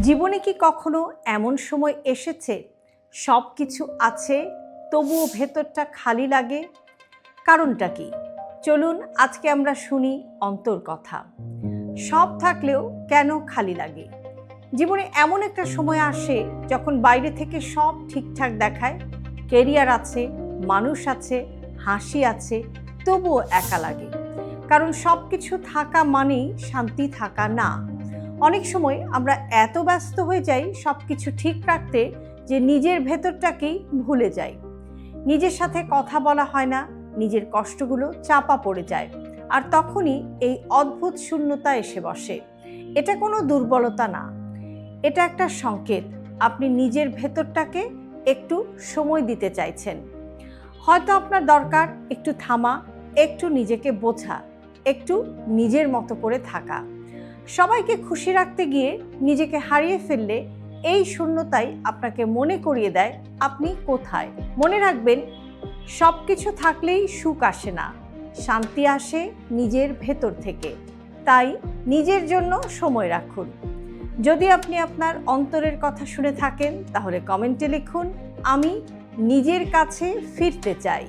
জীবনে কি কখনো এমন সময় এসেছে সব কিছু আছে তবুও ভেতরটা খালি লাগে? কারণটা কি? চলুন আজকে আমরা শুনি অন্তর কথা। সব থাকলেও কেন খালি লাগে? জীবনে এমন একটা সময় আসে যখন বাইরে থেকে সব ঠিকঠাক দেখায়, কেরিয়ার আছে, মানুষ আছে, হাসি আছে, তবুও একা লাগে। কারণ সব কিছু থাকা মানেই শান্তি থাকা না। অনেক সময় আমরা এত ব্যস্ত হয়ে যাই সব কিছু ঠিক রাখতে যে নিজের ভেতরটাকেই ভুলে যাই। নিজের সাথে কথা বলা হয় না, নিজের কষ্টগুলো চাপা পড়ে যায়, আর তখনই এই অদ্ভুত শূন্যতা এসে বসে। এটা কোনো দুর্বলতা না, এটা একটা সংকেত আপনি নিজের ভেতরটাকে একটু সময় দিতে চাইছেন। হয়তো আপনার দরকার একটু থামা, একটু নিজেকে বোঝা, একটু নিজের মতো করে থাকা। সবাইকে খুশি রাখতে গিয়ে নিজেকে হারিয়ে ফেললে এই শূন্যতাই আপনাকে মনে করিয়ে দেয় আপনি কোথায়। মনে রাখবেন, সব কিছু থাকলেই সুখ আসে না, শান্তি আসে নিজের ভেতর থেকে। তাই নিজের জন্য সময় রাখুন। যদি আপনি আপনার অন্তরের কথা শুনে থাকেন তাহলে কমেন্টে লিখুন, আমি নিজের কাছে ফিরতে চাই।